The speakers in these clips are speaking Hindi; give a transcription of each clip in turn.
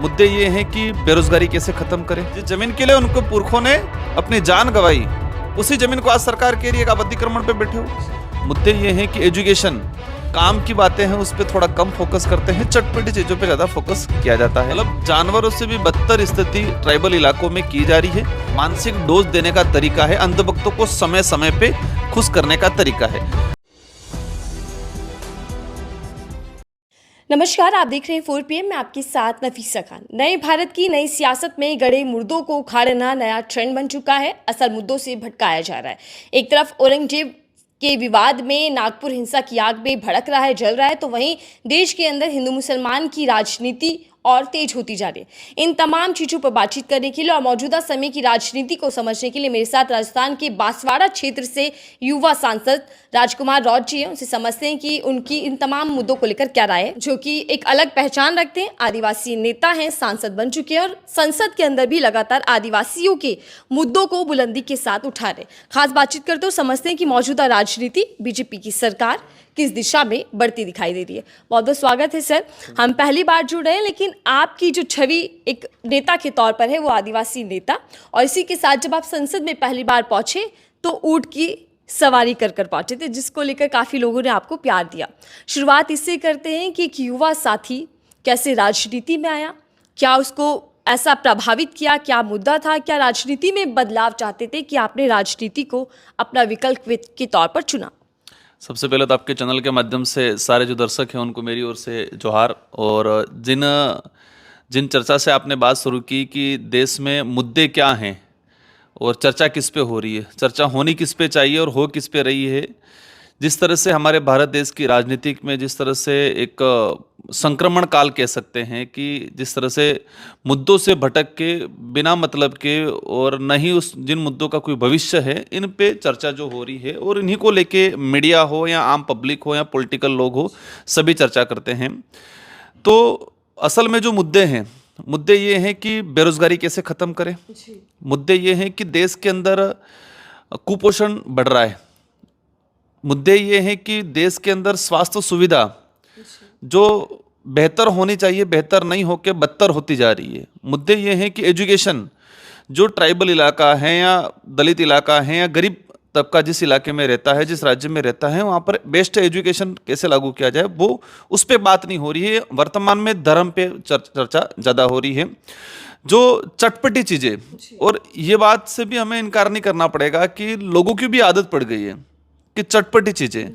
मुद्दे ये हैं कि बेरोजगारी कैसे खत्म करें। जिस जमीन के लिए उनको पुरखों ने अपनी जान गंवाई, उसी जमीन को आज सरकार कह रही है आप अतिक्रमण पे बैठे हो। मुद्दे ये हैं कि एजुकेशन, काम की बातें हैं उस पर थोड़ा कम फोकस करते हैं, चटपटी चीजों पे ज्यादा फोकस किया जाता है। मतलब जानवरों से भी बदतर स्थिति ट्राइबल इलाकों में की जा रही है। मानसिक डोज देने का तरीका है, अंधभक्तों को समय समय पे खुश करने का तरीका है। नमस्कार, आप देख रहे हैं 4 PM में आपके साथ नफीसा खान। नए भारत की नई सियासत में गड़े मुर्दों को उखाड़ना नया ट्रेंड बन चुका है। असल मुद्दों से भटकाया जा रहा है। एक तरफ औरंगजेब के विवाद में नागपुर हिंसा की आग में भड़क रहा है, जल रहा है, तो वहीं देश के अंदर हिंदू मुसलमान की राजनीति और तेज होती जा रही है। इन तमाम चीज़ों पर बातचीत करने के लिए और मौजूदा समय की राजनीति को समझने के लिए मेरे साथ राजस्थान के बांसवाड़ा क्षेत्र से युवा सांसद राजकुमार रॉड जी हैं। उनसे समझते हैं कि उनकी इन तमाम मुद्दों को लेकर क्या राय है, जो कि एक अलग पहचान रखते हैं। आदिवासी नेता हैं, सांसद बन चुके हैं और संसद के अंदर भी लगातार आदिवासियों के मुद्दों को बुलंदी के साथ उठा रहे। खास बातचीत करते हुए समझते हैं कि मौजूदा राजनीति बीजेपी की सरकार किस दिशा में बढ़ती दिखाई दे रही है। बहुत बहुत स्वागत है सर। हम पहली बार जुड़ रहे हैं, लेकिन आपकी जो छवि एक नेता के तौर पर है वो आदिवासी नेता, और इसी के साथ जब आप संसद में पहली बार पहुंचे तो ऊंट की सवारी कर पहुंचे थे, जिसको लेकर काफ़ी लोगों ने आपको प्यार दिया। शुरुआत इससे करते हैं कि एक युवा साथी कैसे राजनीति में आया, क्या उसको ऐसा प्रभावित किया, क्या मुद्दा था, क्या राजनीति में बदलाव चाहते थे कि आपने राजनीति को अपना विकल्प के तौर पर चुना? सबसे पहले तो आपके चैनल के माध्यम से सारे जो दर्शक हैं उनको मेरी ओर से जोहार। और जिन चर्चा से आपने बात शुरू की कि देश में मुद्दे क्या हैं और चर्चा किस पे हो रही है, चर्चा होनी किस पे चाहिए और हो किस पे रही है। जिस तरह से हमारे भारत देश की राजनीति में जिस तरह से एक संक्रमण काल कह सकते हैं कि जिस तरह से मुद्दों से भटक के बिना मतलब के और न ही उस जिन मुद्दों का कोई भविष्य है, इन पे चर्चा जो हो रही है और इन्हीं को लेके मीडिया हो या आम पब्लिक हो या पॉलिटिकल लोग हो, सभी चर्चा करते हैं। तो असल में जो मुद्दे हैं, मुद्दे ये हैं कि बेरोजगारी कैसे ख़त्म करें। मुद्दे ये हैं कि देश के अंदर कुपोषण बढ़ रहा है। मुद्दे ये हैं कि देश के अंदर स्वास्थ्य सुविधा जो बेहतर होनी चाहिए बेहतर नहीं होकर बदतर होती जा रही है। मुद्दे ये हैं कि एजुकेशन, जो ट्राइबल इलाका है या दलित इलाका है या गरीब तबका जिस इलाके में रहता है, जिस राज्य में रहता है, वहाँ पर बेस्ट एजुकेशन कैसे लागू किया जाए, वो उस पर बात नहीं हो रही है। वर्तमान में धर्म पे चर्चा ज़्यादा हो रही है, जो चटपटी चीज़ें। और ये बात से भी हमें इनकार नहीं करना पड़ेगा कि लोगों की भी आदत पड़ गई है कि चटपटी चीज़ें,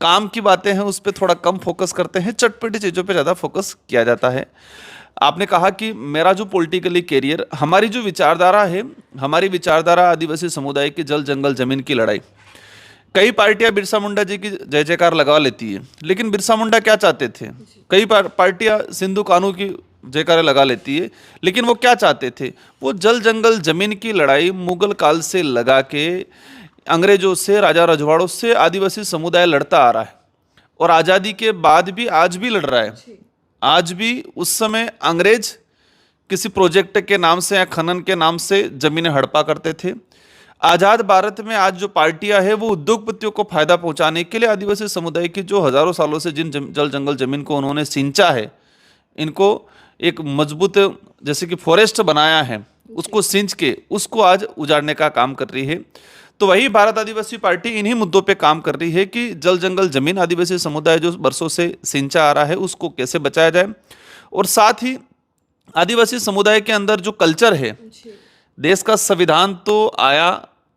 काम की बातें हैं उस पर थोड़ा कम फोकस करते हैं, चटपटी चीज़ों पे ज़्यादा फोकस किया जाता है। आपने कहा कि मेरा जो पॉलिटिकली कैरियर, हमारी जो विचारधारा है, हमारी विचारधारा आदिवासी समुदाय की जल जंगल जमीन की लड़ाई। कई पार्टियां बिरसा मुंडा जी की जय जयकार लगा लेती है, लेकिन बिरसा मुंडा क्या चाहते थे? कई पार्टियां सिंधु कानू की जयकारें लगा लेती है, लेकिन वो क्या चाहते थे? वो जल जंगल जमीन की लड़ाई मुगल काल से लगा के अंग्रेजों से, राजा रजवाड़ों से आदिवासी समुदाय लड़ता आ रहा है और आज़ादी के बाद भी आज भी लड़ रहा है। आज भी उस समय अंग्रेज किसी प्रोजेक्ट के नाम से या खनन के नाम से जमीनें हड़पा करते थे। आज़ाद भारत में आज जो पार्टियां हैं वो उद्योगपतियों को फायदा पहुंचाने के लिए आदिवासी समुदाय की जो हजारों सालों से जिन जल जंगल जमीन को उन्होंने सिंचा है, इनको एक मजबूत जैसे कि फॉरेस्ट बनाया है, उसको सिंच के उसको आज उजाड़ने का काम कर रही है। तो वही भारत आदिवासी पार्टी इन्हीं मुद्दों पे काम कर रही है कि जल जंगल जमीन आदिवासी समुदाय जो वर्षों से सिंचा आ रहा है उसको कैसे बचाया जाए। और साथ ही आदिवासी समुदाय के अंदर जो कल्चर है, देश का संविधान तो आया,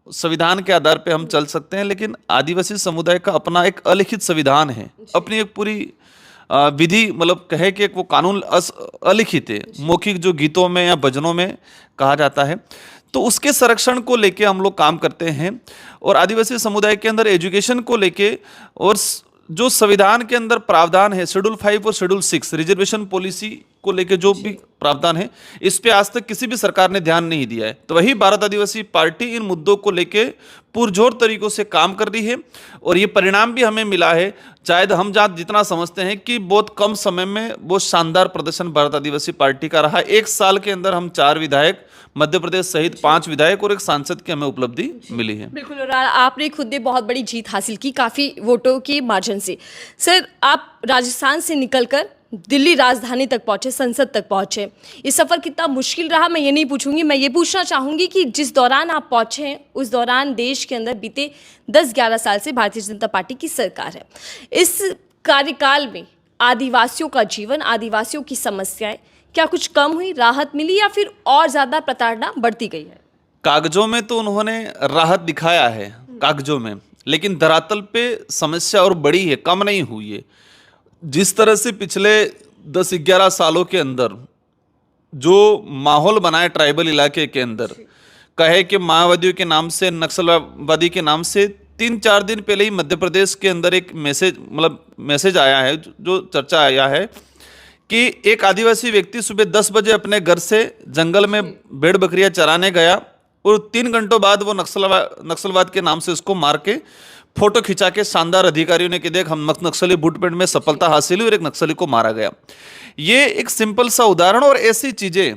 संविधान के आधार पे हम चल सकते हैं, लेकिन आदिवासी समुदाय का अपना एक अलिखित संविधान है, अपनी एक पूरी विधि, मतलब कहे कि एक वो कानून अलिखित है, मौखिक जो गीतों में या भजनों में कहा जाता है। तो उसके संरक्षण को लेके हम लोग काम करते हैं। और आदिवासी समुदाय के अंदर एजुकेशन को लेके और जो संविधान के अंदर प्रावधान है, शेड्यूल 5 और शेड्यूल 6 रिजर्वेशन पॉलिसी को लेके जो भी प्रावधान है, इस पे आज तक किसी भी सरकार ने ध्यान नहीं दिया है। तो वही भारत आदिवासी पार्टी इन मुद्दों को लेके पुरजोर तरीकों से काम कर रही है और ये परिणाम भी हमें मिला है। शायद हम जितना समझते हैं कि बहुत कम समय में बहुत शानदार प्रदर्शन भारत आदिवासी पार्टी का रहा। एक साल के अंदर हम 4 विधायक, मध्य प्रदेश सहित 5 विधायक और एक सांसद की हमें उपलब्धि मिली है। बिल्कुल, और आपने खुद ने बहुत बड़ी जीत हासिल की काफ़ी वोटों के मार्जिन से। सर, आप राजस्थान से निकलकर दिल्ली राजधानी तक पहुंचे, संसद तक पहुंचे। ये सफ़र कितना मुश्किल रहा मैं ये नहीं पूछूंगी, मैं ये पूछना चाहूंगी कि जिस दौरान आप पहुंचे हैं उस दौरान देश के अंदर बीते 10-11 साल से भारतीय जनता पार्टी की सरकार है। इस कार्यकाल में आदिवासियों का जीवन, आदिवासियों की समस्याएं क्या कुछ कम हुई, राहत मिली या फिर और ज़्यादा प्रताड़ना बढ़ती गई है? कागजों में तो उन्होंने राहत दिखाया है, कागजों में, लेकिन धरातल पे समस्या और बड़ी है, कम नहीं हुई है। जिस तरह से पिछले 10-11 सालों के अंदर जो माहौल बनाए ट्राइबल इलाके के अंदर, कहे कि माओवादियों के नाम से, नक्सलवादी के नाम से, 3-4 दिन पहले ही मध्य प्रदेश के अंदर एक मैसेज आया है, जो चर्चा आया है कि एक आदिवासी व्यक्ति सुबह 10 बजे अपने घर से जंगल में भेड़ बकरियां चराने गया और 3 घंटों बाद वो नक्सलवाद के नाम से उसको मार के फोटो खिंचा के शानदार अधिकारियों ने कि देख हम नक्सली मुठभेड़ में सफलता हासिल हुई और एक नक्सली को मारा गया। ये एक सिंपल सा उदाहरण, और ऐसी चीजें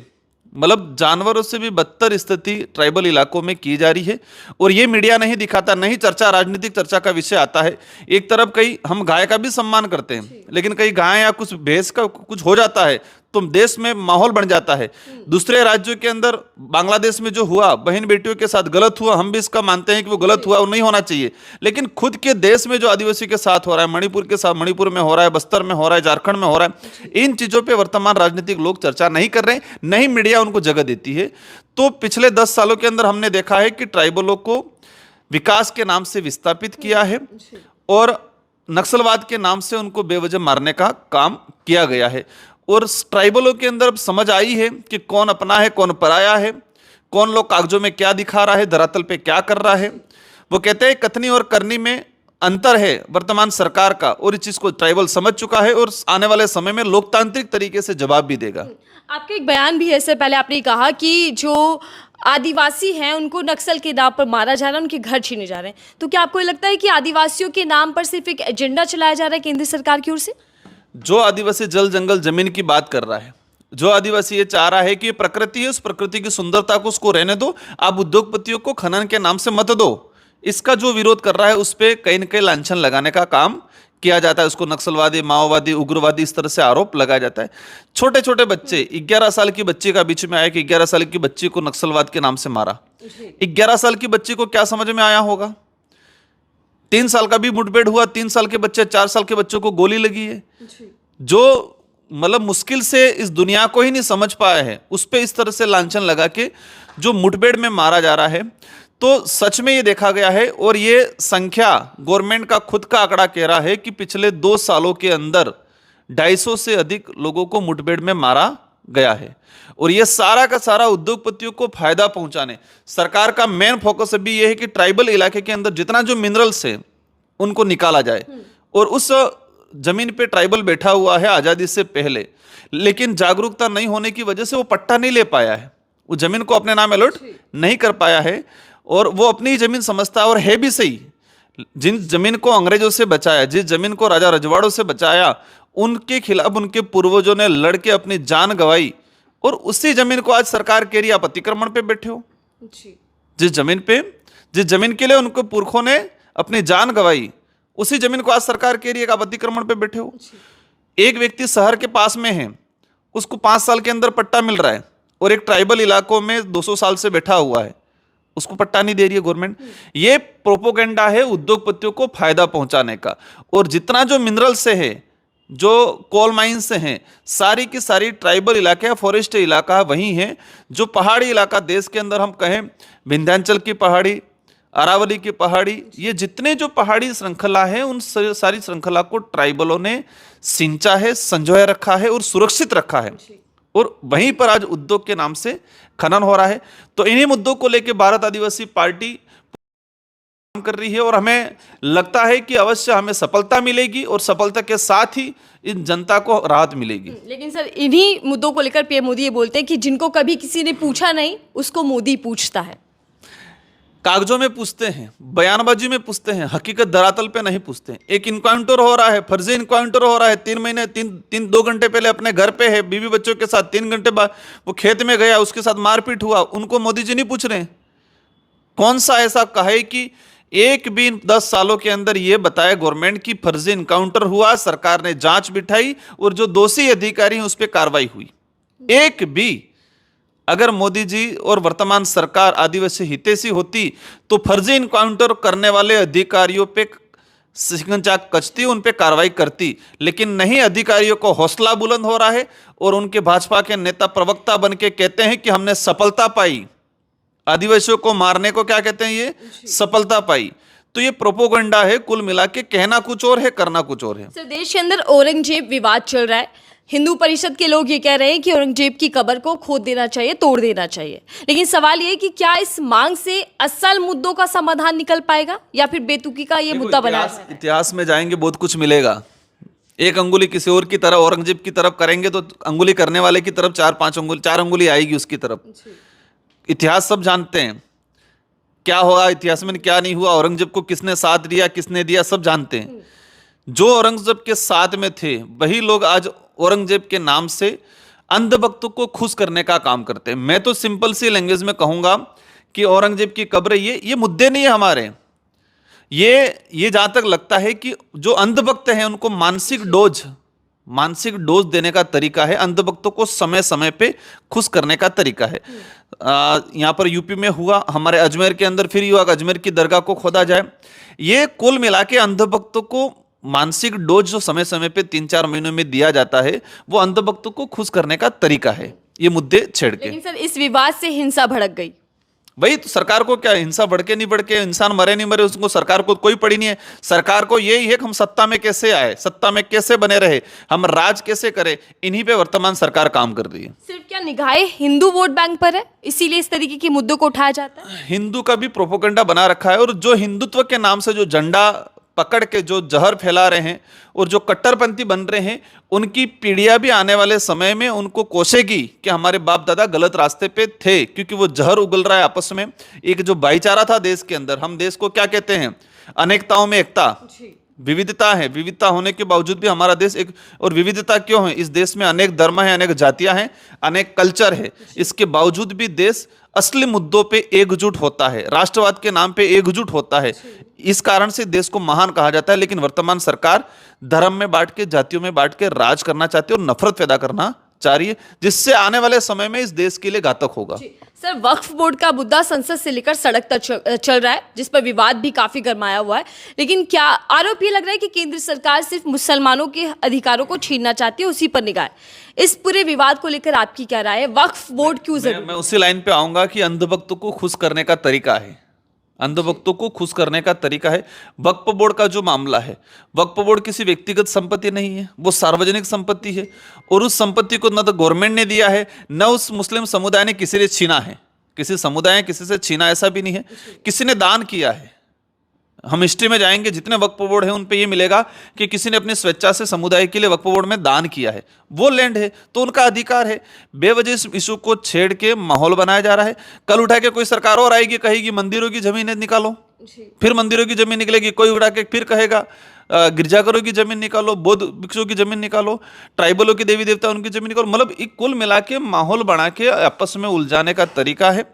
जानवरों से भी बदतर स्थिति ट्राइबल इलाकों में की जा रही है और ये मीडिया नहीं दिखाता, नहीं चर्चा, राजनीतिक चर्चा का विषय आता है। एक तरफ कई हम गाय का भी सम्मान करते हैं, लेकिन कई गाय या कुछ भैंस का कुछ हो जाता है तो देश में माहौल बन जाता है। दूसरे राज्यों के अंदर, बांग्लादेश में जो हुआ बहन बेटियों के साथ गलत हुआ, हम भी इसका मानते हैं कि वो गलत हुआ और नहीं होना चाहिए, लेकिन खुद के देश में जो आदिवासी के साथ हो रहा है, मणिपुर के साथ, मणिपुर में हो रहा है, बस्तर में हो रहा है, झारखंड में हो रहा है, इन चीजों पे वर्तमान राजनीतिक लोग चर्चा नहीं कर रहे, नहीं मीडिया उनको जगह देती है। तो पिछले 10 सालों के अंदर हमने देखा है कि ट्राइबलों को विकास के नाम से विस्थापित किया है और नक्सलवाद के नाम से उनको बेवजह मारने का काम किया गया है। और ट्राइबलों के अंदर अब समझ आई है कि कौन अपना है, कौन पराया है, कौन लोग कागजों में क्या दिखा रहा है, धरातल पे क्या कर रहा है। वो कहते हैं कथनी और करनी में अंतर है वर्तमान सरकार का, और इस चीज को ट्राइबल समझ चुका है और आने वाले समय में लोकतांत्रिक तरीके से जवाब भी देगा। आपका एक बयान भी है, इससे पहले आपने कहा कि जो आदिवासी हैं उनको नक्सल के नाम पर मारा जा रहा है, उनके घर छीने जा रहे हैं। तो क्या आपको लगता है कि आदिवासियों के नाम पर सिर्फ एक एजेंडा चलाया जा रहा है केंद्र सरकार की ओर से? जो आदिवासी जल जंगल जमीन की बात कर रहा है, जो आदिवासी ये चाह रहा है कि ये प्रकृति है, उस प्रकृति की सुंदरता को उसको रहने दो, आप उद्योगपतियों को खनन के नाम से मत दो। इसका जो विरोध कर रहा है उस पर कहीं न कहीं लांछन लगाने का काम किया जाता है, उसको नक्सलवादी, माओवादी, उग्रवादी इस तरह से आरोप लगाया जाता है। छोटे छोटे बच्चे, 11 साल की बच्ची का बीच में आया कि 11 साल की बच्ची को नक्सलवाद के नाम से मारा। 11 साल की बच्ची को क्या समझ में आया होगा? 3 साल का भी मुठभेड़ हुआ, 3 साल के बच्चे, 4 साल के बच्चों को गोली लगी है। जो मुश्किल से इस दुनिया को ही नहीं समझ पाया है, उस पे इस तरह से लांछन लगा के जो मुठभेड़ में मारा जा रहा है, तो सच में ये देखा गया है। और ये संख्या गवर्नमेंट का खुद का आंकड़ा कह रहा है कि पिछले 2 सालों के अंदर 250 से अधिक लोगों को मुठभेड़ में मारा गया है। और ये सारा का सारा उद्योगपतियों को फायदा पहुंचाने, सरकार का मेन फोकस अभी ये है कि ट्राइबल इलाके के अंदर जितना जो मिनरल्स है उनको निकाला जाए। और उस जमीन पे ट्राइबल बैठा हुआ है आजादी से पहले, लेकिन जागरूकता नहीं होने की वजह से वो पट्टा नहीं ले पाया है, वो जमीन को अपने नाम अलॉट नहीं कर पाया है और वो अपनी ही जमीन समझता है। और है भी सही, जिन जमीन को अंग्रेजों से बचाया, जिस जमीन को राजा रजवाड़ों से बचाया, उनके खिलाफ उनके पूर्वजों ने लड़के अपनी जान गंवाई, और उसी जमीन को आज सरकार कह रही है आप अतिक्रमण पे बैठे हो। जिस जमीन के लिए उनके पुरखों ने अपनी जान गंवाई, उसी जमीन को आज सरकार कह रही है कि आप अतिक्रमण पे बैठे हो। एक व्यक्ति शहर के पास में है, उसको 5 साल के अंदर पट्टा मिल रहा है, और एक ट्राइबल इलाकों में 200 साल से बैठा हुआ है, उसको पट्टा नहीं दे रही है गवर्नमेंट। ये प्रोपोगेंडा है उद्योगपतियों को फायदा पहुंचाने का। और जितना जो मिनरल से है, जो कोल माइन से हैं, सारी की सारी ट्राइबल इलाका, फॉरेस्ट इलाका वही है। जो पहाड़ी इलाका देश के अंदर हम कहें, विंध्याचल की पहाड़ी, अरावली की पहाड़ी, ये जितने जो पहाड़ी श्रृंखला है, उन सारी श्रृंखला को ट्राइबलों ने सिंचा है, संजोया रखा है और सुरक्षित रखा है। और वहीं पर आज उद्योग के नाम से खनन हो रहा है। तो इन्हीं मुद्दों को लेकर भारत आदिवासी पार्टी काम कर रही है, और हमें लगता है कि अवश्य हमें सफलता मिलेगी और सफलता के साथ ही इन जनता को राहत मिलेगी। लेकिन सर, इन्हीं मुद्दों को लेकर पीएम मोदी ये बोलते हैं कि जिनको कभी किसी ने पूछा नहीं, उसको मोदी पूछता है। कागजों में पूछते हैं, बयानबाजी में पूछते हैं, हकीकत धरातल पे नहीं पूछते हैं। एक इनकाउंटर हो रहा है, फर्जी इनकाउंटर हो रहा है, 2 घंटे पहले अपने घर पे है, बीवी बच्चों के साथ, 3 घंटे बाद वो खेत में गया, उसके साथ मारपीट हुआ, उनको मोदी जी नहीं पूछ रहे हैं। कौन सा ऐसा कहे कि एक भी 10 सालों के अंदर ये बताया गवर्नमेंट की फर्जी इनकाउंटर हुआ, सरकार ने जांच बिठाई और जो दोषी अधिकारी हैं उस पर कार्रवाई हुई। एक भी। अगर मोदी जी और वर्तमान सरकार आदिवासी हितैषी होती तो फर्जी इनकाउंटर करने वाले अधिकारियों पे शिकंजा कसती, उन पे कार्रवाई करती। लेकिन नहीं, अधिकारियों को हौसला बुलंद हो रहा है और उनके भाजपा के नेता प्रवक्ता बन के कहते हैं कि हमने सफलता पाई। आदिवासियों को मारने को क्या कहते हैं? ये सफलता पाई। तो ये प्रोपोगंडा है। कुल मिला के कहना कुछ और है, करना कुछ और है। सर, देश के अंदर औरंगजेब विवाद चल रहा है। हिंदू परिषद के लोग ये कह रहे हैं कि औरंगजेब की कब्र को खोद देना चाहिए, तोड़ देना चाहिए। लेकिन सवाल ये है कि क्या इस मांग से असल मुद्दों का समाधान निकल पाएगा या फिर बेतुकी का ये मुद्दा बना है? इतिहास में जाएंगे बहुत कुछ मिलेगा। एक अंगुली किसी और की तरफ, औरंगजेब की तरफ करेंगे तो अंगुली करने वाले की तरफ 4 अंगुली आएगी उसकी तरफ। इतिहास सब जानते हैं क्या हुआ, इतिहास में क्या नहीं हुआ, औरंगजेब को किसने साथ दिया, किसने दिया, सब जानते हैं। जो औरंगजेब के साथ में थे वही लोग आज औरंगजेब के नाम से अंधभक्तों को खुश करने का काम करते हैं। मैं तो सिंपल सी लैंग्वेज में कहूंगा कि औरंगजेब की कब्र ये मुद्दे नहीं है हमारे। ये जहां तक लगता है कि जो अंधभक्त हैं उनको मानसिक डोज देने का तरीका है, अंधभक्तों को समय समय पे खुश करने का तरीका है। यहाँ पर यूपी में हुआ, हमारे अजमेर के अंदर फिर युवा अजमेर की दरगाह को खोदा जाए। ये कुल मिला के अंधभक्तों को मानसिक डोज जो समय समय पे 3-4 महीनों में दिया जाता है वो अंधभक्तों को खुश करने का तरीका है, ये मुद्दे छेड़ के। लेकिन सर, इस विवाद से हिंसा भड़क गई। भाई तो सरकार को क्या, हिंसा बढ़के नहीं बढ़के, इंसान मरे नहीं मरे उसको सरकार को कोई पड़ी नहीं है। सरकार को यही है कि हम सत्ता में कैसे आए, सत्ता में कैसे बने रहे, हम राज कैसे करें, इन्हीं पे वर्तमान सरकार काम कर रही है। सिर्फ क्या निगाहें हिंदू वोट बैंक पर है, इसीलिए इस तरीके के मुद्दों को उठाया जाता है? हिंदू का भी प्रोपोगंडा बना रखा है और जो हिंदुत्व के नाम से जो झंडा पकड़ के जो जहर फैला रहे हैं और जो कट्टरपंथी बन रहे हैं, उनकी पीढ़ियां भी आने वाले समय में उनको कोसेगी कि हमारे बाप दादा गलत रास्ते पे थे, क्योंकि वो जहर उगल रहा है आपस में। एक जो भाईचारा था देश के अंदर, हम देश को क्या कहते हैं, अनेकताओं में एकता, विविधता है। विविधता होने के बावजूद भी हमारा देश एक, और विविधता क्यों है, इस देश में अनेक धर्म है, अनेक जातियां हैं, अनेक कल्चर है। इसके बावजूद भी देश असली मुद्दों पे एकजुट होता है, राष्ट्रवाद के नाम पे एकजुट होता है। इस कारण से देश को महान कहा जाता है। लेकिन वर्तमान सरकार धर्म में बांट के, जातियों में बांट के राज करना चाहती है और नफरत पैदा करना चाह रही है, जिससे आने वाले समय में इस देश के लिए घातक होगा। सर, वक्फ बोर्ड का मुद्दा संसद से लेकर सड़क तक चल रहा है, जिस पर विवाद भी काफी गर्माया हुआ है। लेकिन क्या आरोप ये लग रहा है कि केंद्र सरकार सिर्फ मुसलमानों के अधिकारों को छीनना चाहती है, उसी पर निगाह है? इस पूरे विवाद को लेकर आपकी क्या राय है? वक्फ बोर्ड क्यों जरूरी? मैं उसी लाइन पे आऊंगा कि अंधभक्तों को खुश करने का तरीका है, अंधभक्तों को खुश करने का तरीका है। वक्फ बोर्ड का जो मामला है, वक्फ बोर्ड किसी व्यक्तिगत संपत्ति नहीं है, वो सार्वजनिक संपत्ति है और उस संपत्ति को न तो गवर्नमेंट ने दिया है, न उस मुस्लिम समुदाय ने किसी ने छीना है। किसी समुदाय ने किसी से छीना ऐसा भी नहीं है, किसी ने दान किया है। हम हिस्ट्री में जाएंगे, जितने वक्फ बोर्ड है उन पे ये मिलेगा कि किसी ने अपनी स्वेच्छा से समुदाय के लिए वक्फ बोर्ड में दान किया है, वो लैंड है तो उनका अधिकार है। बेवजह इस इशू को छेड़ के माहौल बनाया जा रहा है। कल उठा के कोई सरकार और आएगी, कहेगी मंदिरों की जमीनें निकालो, फिर मंदिरों की जमीन निकलेगी। कोई उठा के फिर कहेगा गिरजाघरों की जमीन निकालो, बौद्ध भिक्षुओं की जमीन निकालो, ट्राइबलों की देवी देवता उनकी जमीन निकालो। मतलब एक कुल मिला के माहौल बना के आपस में उलझाने का तरीका है।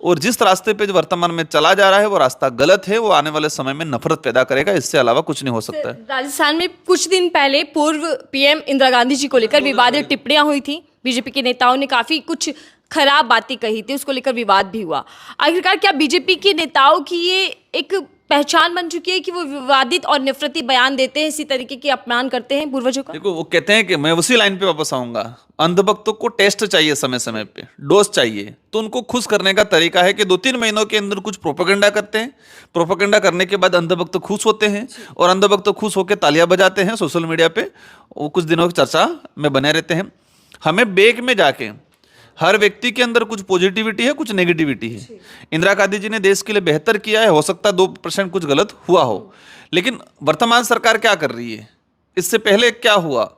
और जिस रास्ते पे वर्तमान में चला जा रहा है वो रास्ता गलत है, वो आने वाले समय में नफरत पैदा करेगा, इससे अलावा कुछ नहीं हो सकता है। राजस्थान में कुछ दिन पहले पूर्व पीएम इंदिरा गांधी जी को लेकर विवादित टिप्पणियां हुई थी। बीजेपी के नेताओं ने काफी कुछ खराब बातें कही थी, उसको लेकर विवाद भी हुआ। आखिरकार क्या बीजेपी के नेताओं की ये एक पहचान बन चुकी है कि वो विवादित और नफरती बयान देते हैं, इसी तरीके के अपमान करते हैं पूर्वजों का? देखो, वो कहते हैं कि मैं उसी लाइन पे वापस आऊंगा, अंधभक्तों को टेस्ट चाहिए, समय समय पे डोज चाहिए। तो उनको खुश करने का तरीका है कि 2-3 महीनों के अंदर कुछ प्रोपेगेंडा करते हैं, प्रोपेगेंडा करने के बाद अंधभक्त खुश होते हैं और अंधभक्त खुश होकर तालियां बजाते हैं सोशल मीडिया पे, वो कुछ दिनों की चर्चा में बने रहते हैं। हमें बैक में जाके हर व्यक्ति के अंदर कुछ पॉजिटिविटी है, कुछ नेगेटिविटी है। इंदिरा गांधी जी ने देश के लिए बेहतर किया है, हो सकता है 2% कुछ गलत हुआ हो, लेकिन वर्तमान सरकार क्या कर रही है, इससे पहले क्या हुआ,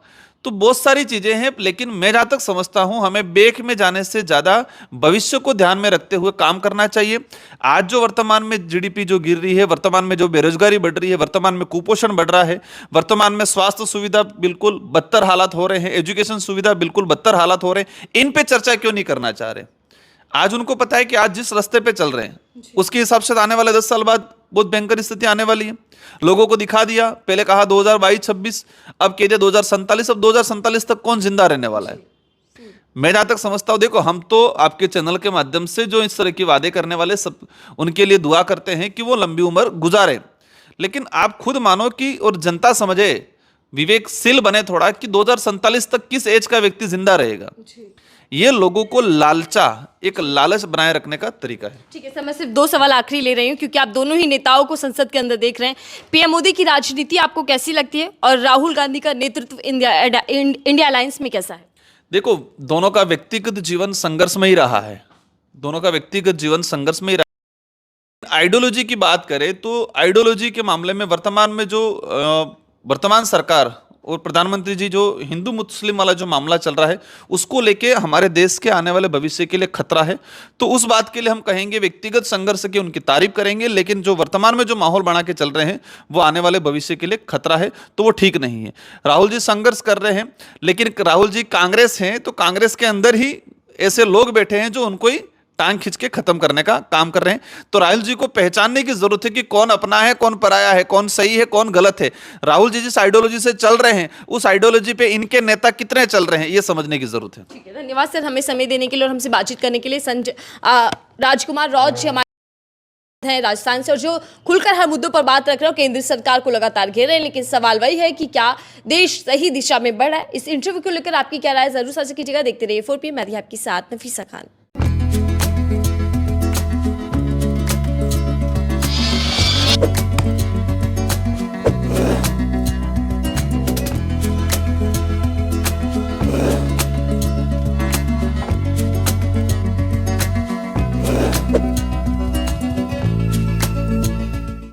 तो बहुत सारी चीजें हैं। लेकिन मैं जहां तक समझता हूं हमें बैक में जाने से ज्यादा भविष्य को ध्यान में रखते हुए काम करना चाहिए। आज जो वर्तमान में जीडीपी जो गिर रही है, वर्तमान में जो बेरोजगारी बढ़ रही है, वर्तमान में कुपोषण बढ़ रहा है, वर्तमान में स्वास्थ्य सुविधा बिल्कुल बदतर हालात हो रहे हैं, एजुकेशन सुविधा बिल्कुल बदतर हालात हो रहे हैं, इन पे चर्चा क्यों नहीं करना चाह रहे? आज उनको पता है कि आज जिस रास्ते पे चल रहे हैं उसके हिसाब से आने वाले 10 साल बाद बहुत भयंकर स्थिति आने वाली है। लोगों को दिखा दिया, पहले कहा 2022-26, अब कह दिया 2047। अब 2047 तक कौन जिंदा रहने वाला है? मैं जहां तक समझता हूं, देखो हम तो आपके चैनल के माध्यम से जो इस तरह की वादे करने वाले सब, उनके लिए दुआ करते हैं कि वो लंबी उम्र गुजारे। लेकिन आप खुद मानो कि, और जनता समझे, विवेकशील बने थोड़ा, कि 2047 तक किस एज का व्यक्ति जिंदा रहेगा। ये लोगों को एक लालच बनाए रखने का तरीका है। ठीक है सर, मैं सिर्फ 2 सवाल आखिरी ले रही हूँ क्योंकि आप दोनों ही नेताओं को संसद के अंदर देख रहे हैं। पीएम मोदी की राजनीति आपको कैसी लगती है और राहुल गांधी का नेतृत्व इंडिया अलायंस में कैसा है? देखो, दोनों का व्यक्तिगत जीवन संघर्ष में ही रहा है, दोनों का व्यक्तिगत जीवन संघर्ष में ही रहा। आइडियोलॉजी की बात करें तो आइडियोलॉजी के मामले में वर्तमान में जो वर्तमान सरकार और प्रधानमंत्री जी, जो हिंदू मुस्लिम वाला जो मामला चल रहा है, उसको लेके हमारे देश के आने वाले भविष्य के लिए खतरा है। तो उस बात के लिए हम कहेंगे, व्यक्तिगत संघर्ष की उनकी तारीफ करेंगे, लेकिन जो वर्तमान में जो माहौल बना के चल रहे हैं वो आने वाले भविष्य के लिए खतरा है, तो वो ठीक नहीं है। राहुल जी संघर्ष कर रहे हैं, लेकिन राहुल जी कांग्रेस हैं, तो कांग्रेस के अंदर ही ऐसे लोग बैठे हैं जो उनको ही टांग खींच के खत्म करने का काम कर रहे हैं। तो राहुल जी को पहचानने की जरूरत है कि कौन अपना है, कौन पराया है, कौन सही है, कौन गलत है। राहुल जी जिस आइडियोलॉजी से चल रहे हैं, उस आइडियोलॉजी पे इनके नेता कितने चल रहे हैं, ये समझने की जरूरत है। ठीक है, धन्यवाद सर हमें समय देने के लिए और हमसे बातचीत करने के लिए। राजकुमार रॉज हमारे हैं राजस्थान से, और जो खुलकर हर मुद्दों पर बात रख रहे हो, केंद्र सरकार को लगातार घेर रहे हैं, लेकिन सवाल वही है कि क्या देश सही दिशा में बढ़ रहा है? इस इंटरव्यू को लेकर आपकी क्या राय, जरूर साझा कीजिएगा। देखते रहिए 4PM, मैं थी आपके साथ नफीसा खान।